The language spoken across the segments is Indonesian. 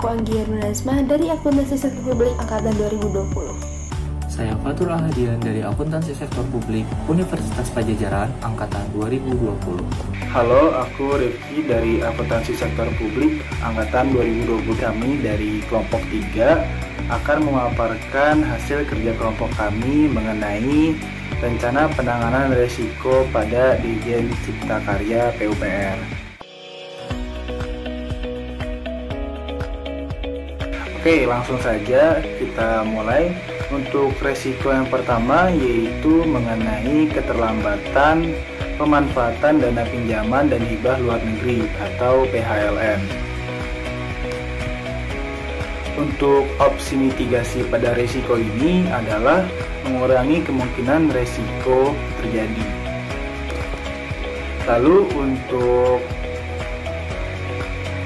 aku Anggia Nunazma dari Akuntansi Sektor Publik Angkatan 2020. Saya Fatur Ahadian dari Akuntansi Sektor Publik Universitas Padjadjaran Angkatan 2020. Halo, aku Rifki dari Akuntansi Sektor Publik Angkatan 2020. Kami dari kelompok 3 akan memaparkan hasil kerja kelompok kami mengenai rencana penanganan risiko pada Dirjen Cipta Karya PUPR. Oke, langsung saja kita mulai. Untuk resiko yang pertama yaitu mengenai keterlambatan pemanfaatan dana pinjaman dan hibah luar negeri atau PHLN. Untuk opsi mitigasi pada resiko ini adalah mengurangi kemungkinan resiko terjadi. Lalu untuk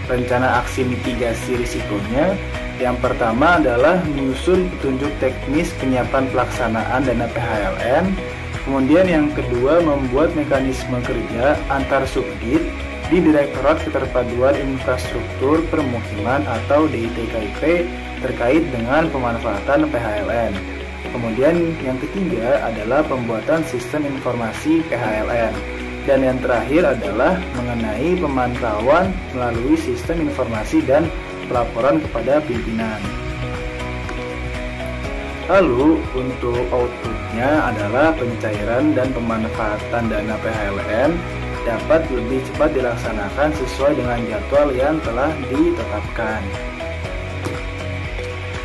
rencana aksi mitigasi risikonya, yang pertama adalah menyusun petunjuk teknis penyiapan pelaksanaan dana PHLN. Kemudian yang kedua, membuat mekanisme kerja antar subdit di Direktorat Keterpaduan Infrastruktur Permukiman atau DITKIP terkait dengan pemanfaatan PHLN. Kemudian yang ketiga adalah pembuatan sistem informasi PHLN. Dan yang terakhir adalah mengenai pemantauan melalui sistem informasi dan pelaporan kepada pimpinan. Lalu untuk outputnya adalah pencairan dan pemanfaatan dana PHLN dapat lebih cepat dilaksanakan sesuai dengan jadwal yang telah ditetapkan.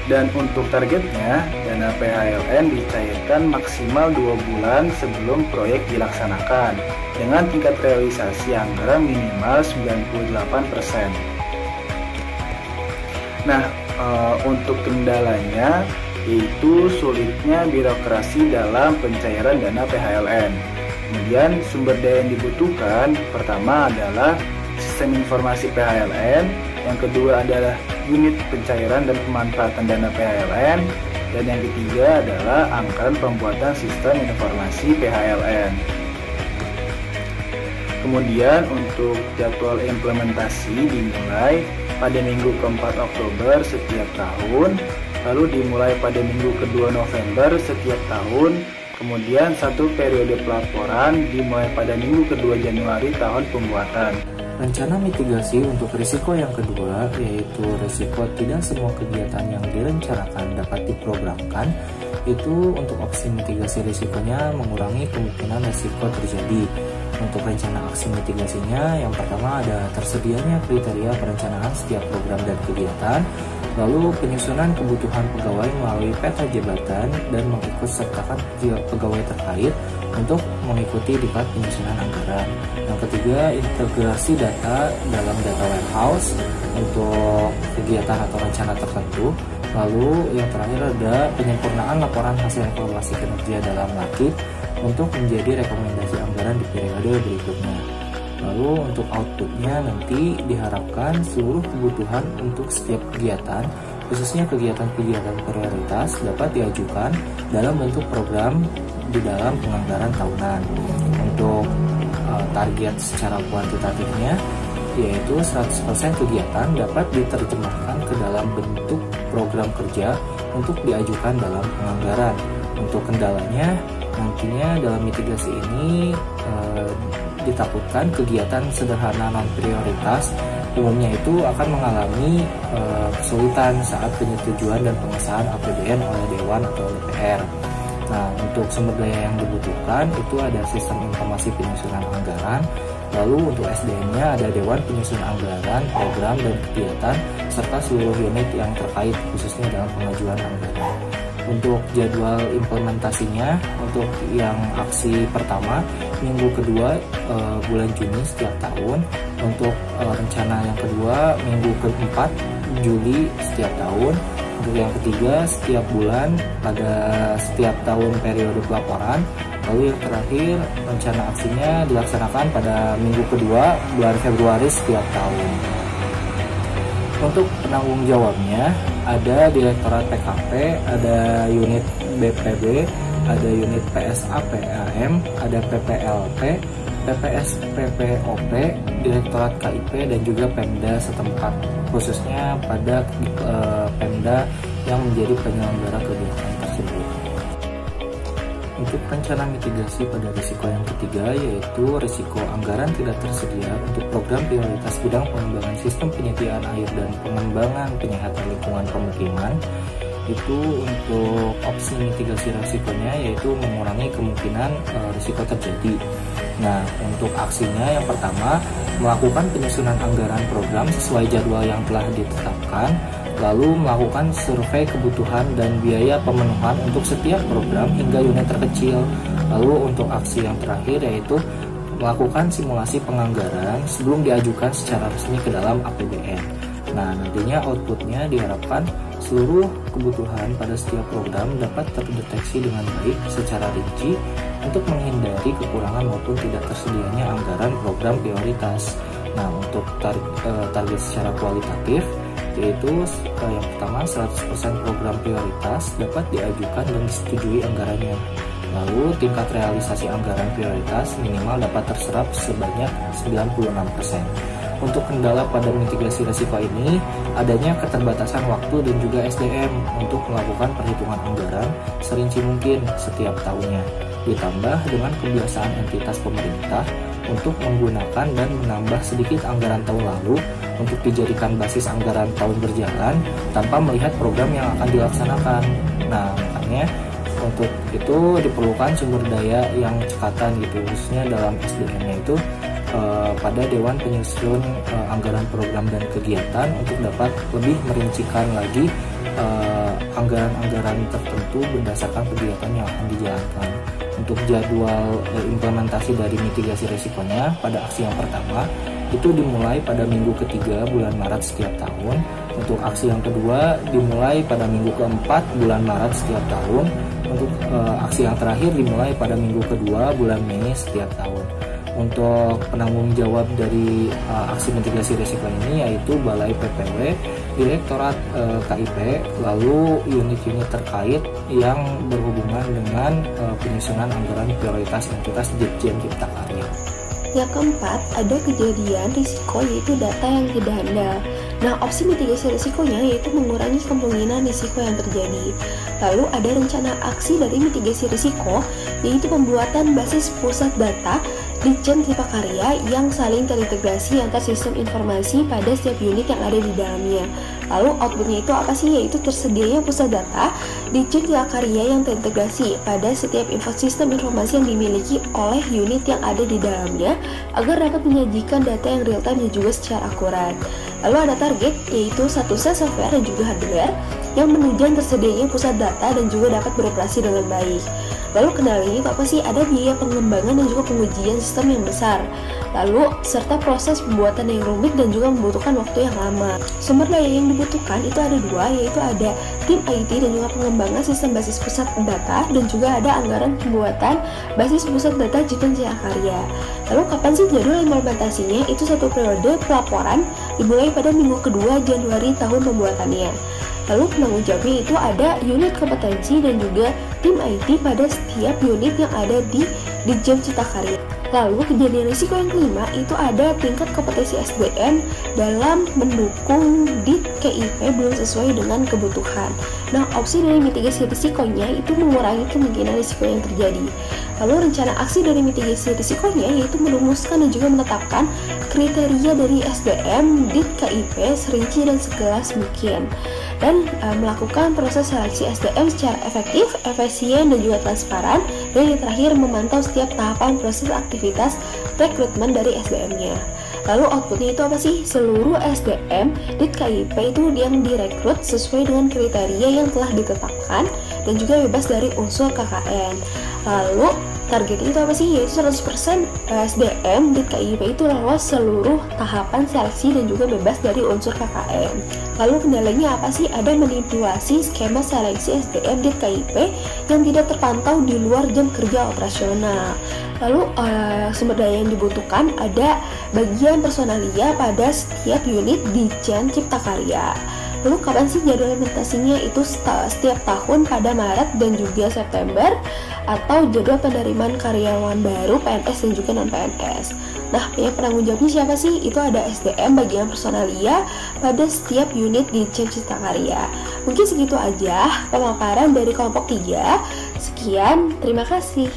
Dan untuk targetnya, dana PHLN dicairkan maksimal 2 bulan sebelum proyek dilaksanakan dengan tingkat realisasi anggaran minimal 98%. Nah, untuk kendalanya yaitu sulitnya birokrasi dalam pencairan dana PHLN. Kemudian sumber daya yang dibutuhkan pertama adalah sistem informasi PHLN, yang kedua adalah unit pencairan dan pemanfaatan dana PHLN, dan yang ketiga adalah anggaran pembuatan sistem informasi PHLN. Kemudian untuk jadwal implementasi dimulai pada minggu ke-4 Oktober setiap tahun, lalu dimulai pada minggu ke-2 November setiap tahun, kemudian satu periode pelaporan dimulai pada minggu ke-2 Januari tahun pembuatan. Rencana mitigasi untuk risiko yang kedua yaitu risiko tidak semua kegiatan yang direncanakan dapat diprogramkan. Itu untuk opsi mitigasi risikonya mengurangi kemungkinan risiko terjadi. Untuk rencana aksi mitigasinya, yang pertama ada tersedianya kriteria perencanaan setiap program dan kegiatan, lalu penyusunan kebutuhan pegawai melalui peta jabatan dan mengikutsertakan pegawai terkait untuk mengikuti diklat penyusunan anggaran. Yang ketiga, integrasi data dalam data warehouse untuk kegiatan atau rencana tertentu. Lalu yang terakhir ada penyempurnaan laporan hasil evaluasi kinerja dalam LAKIP untuk menjadi rekomendasi anggaran di periode berikutnya. Lalu untuk outputnya nanti diharapkan seluruh kebutuhan untuk setiap kegiatan, khususnya kegiatan-kegiatan prioritas, dapat diajukan dalam bentuk program di dalam penganggaran tahunan. Untuk target secara kuantitatifnya yaitu 100% kegiatan dapat diterjemahkan ke dalam bentuk program kerja untuk diajukan dalam penganggaran. Untuk kendalanya nantinya dalam mitigasi ini ditakutkan kegiatan sederhana non prioritas umumnya itu akan mengalami kesulitan saat penyetujuan dan pengesahan APBN oleh Dewan atau DPR. Nah, untuk sumber daya yang dibutuhkan itu ada sistem informasi penyusunan anggaran, lalu untuk SDM-nya ada Dewan Penyusunan Anggaran, program dan kegiatan, serta seluruh unit yang terkait khususnya dalam pengajuan anggaran. Untuk jadwal implementasinya, untuk yang aksi pertama minggu kedua bulan Juni setiap tahun, untuk rencana yang kedua minggu ke-4 Juli setiap tahun, untuk yang ketiga setiap bulan pada setiap tahun periode pelaporan, lalu yang terakhir rencana aksinya dilaksanakan pada minggu kedua bulan Februari setiap tahun. Untuk penanggung jawabnya ada Direktorat PKP, ada unit BPB, ada unit PSA PAM, ada PPLP, PPS-PPOP, Direktorat KIP, dan juga Pemda setempat, khususnya pada Pemda yang menjadi penyelenggara kegiatan tersebut. Untuk rencana mitigasi pada risiko yang ketiga, yaitu risiko anggaran tidak tersedia untuk program prioritas bidang pengembangan sistem penyediaan air dan pengembangan penyehatan lingkungan pemukiman. Itu untuk opsi mitigasi risikonya, yaitu mengurangi kemungkinan risiko terjadi. Nah, untuk aksinya yang pertama, melakukan penyusunan anggaran program sesuai jadwal yang telah ditetapkan, lalu melakukan survei kebutuhan dan biaya pemenuhan untuk setiap program hingga unit terkecil. Lalu untuk aksi yang terakhir, yaitu melakukan simulasi penganggaran sebelum diajukan secara resmi ke dalam APBN. Nah, nantinya outputnya diharapkan seluruh kebutuhan pada setiap program dapat terdeteksi dengan baik secara rinci untuk menghindari kekurangan maupun tidak tersedianya anggaran program prioritas. Nah, untuk target secara kualitatif, yaitu yang pertama 100% program prioritas dapat diajukan dan disetujui anggarannya. Lalu tingkat realisasi anggaran prioritas minimal dapat terserap sebanyak 96%. Untuk kendala pada mitigasi risiko ini, adanya keterbatasan waktu dan juga SDM untuk melakukan perhitungan anggaran serinci mungkin setiap tahunnya, ditambah dengan kebiasaan entitas pemerintah untuk menggunakan dan menambah sedikit anggaran tahun lalu untuk dijadikan basis anggaran tahun berjalan tanpa melihat program yang akan dilaksanakan. Nah, makanya untuk itu diperlukan sumber daya yang cekatan gitu, khususnya dalam SDM-nya itu pada Dewan Penyusun Anggaran Program dan Kegiatan untuk dapat lebih merincikan lagi anggaran-anggaran tertentu berdasarkan kegiatan yang akan dijalankan. Untuk jadwal implementasi dari mitigasi risikonya, pada aksi yang pertama itu dimulai pada minggu ketiga bulan Maret setiap tahun. Untuk aksi yang kedua dimulai pada minggu keempat bulan Maret setiap tahun. Untuk aksi yang terakhir dimulai pada minggu kedua bulan Mei setiap tahun. Untuk penanggung jawab dari aksi mitigasi risiko ini yaitu Balai PPW, Direktorat KIP, lalu unit-unit terkait yang berhubungan dengan penyusunan anggaran prioritas entitas Ditjen Cipta Karya. Yang keempat, ada kejadian risiko yaitu data yang tidak handal. Nah, opsi mitigasi risikonya yaitu mengurangi kemungkinan risiko yang terjadi. Lalu ada rencana aksi dari mitigasi risiko yaitu pembuatan basis pusat data Ditjen Cipta Karya yang saling terintegrasi antar sistem informasi pada setiap unit yang ada di dalamnya. Lalu outputnya itu apa sih? Yaitu tersedianya pusat data Ditjen Cipta Karya yang terintegrasi pada setiap sistem informasi yang dimiliki oleh unit yang ada di dalamnya agar dapat menyajikan data yang real time dan juga secara akurat. Lalu ada target yaitu satu set software dan juga hardware yang menunjang tersedianya pusat data dan juga dapat beroperasi dengan baik. Lalu kendalanya itu apa sih? Ada biaya pengembangan dan juga pengujian sistem yang besar. Lalu serta proses pembuatan yang rumit dan juga membutuhkan waktu yang lama. Sumber daya yang dibutuhkan itu ada dua, yaitu ada tim IT dan juga pengembangan sistem basis pusat data dan juga ada anggaran pembuatan basis pusat data Ditjen Cipta Karya. Lalu kapan sih jadwal implementasinya? Itu satu periode pelaporan dimulai pada minggu kedua Januari tahun pembuatannya. Lalu penanggung jawabnya itu ada unit kompetensi dan juga tim IT pada setiap unit yang ada di Ditjen Cipta Karya. Lalu kejadian risiko yang kelima itu ada tingkat kompetensi SDM dalam mendukung DIT KIP belum sesuai dengan kebutuhan. Nah, opsi dari mitigasi risikonya itu mengurangi kemungkinan risiko yang terjadi. Lalu rencana aksi dari mitigasi risikonya yaitu merumuskan dan juga menetapkan kriteria dari SDM DIT KIP serinci dan sekelas mungkin, dan melakukan proses seleksi SDM secara efektif, efisien, dan juga transparan. Dan yang terakhir, memantau setiap tahapan proses aktivitas rekrutmen dari SDM-nya. Lalu outputnya itu apa sih? Seluruh SDM di KIP itu yang direkrut sesuai dengan kriteria yang telah ditetapkan dan juga bebas dari unsur KKN. Lalu targetnya itu apa sih? Yaitu 100% SDM di KIP itu lolos seluruh tahapan seleksi dan juga bebas dari unsur KKN. Lalu kendalanya apa sih? Ada manipulasi skema seleksi SDM di KIP yang tidak terpantau di luar jam kerja operasional. Lalu sumber daya yang dibutuhkan ada bagian personalia pada setiap unit Ditjen Cipta Karya. Lalu kapan sih jadwal implementasinya? Itu setiap tahun pada Maret dan juga September, atau jadwal penerimaan karyawan baru PNS dan juga non-PNS. Nah, yang penanggung jawabnya siapa sih? Itu ada SDM bagian personalia pada setiap unit di Cipta Karya. Mungkin segitu aja pemaparan dari kelompok 3. Sekian, terima kasih.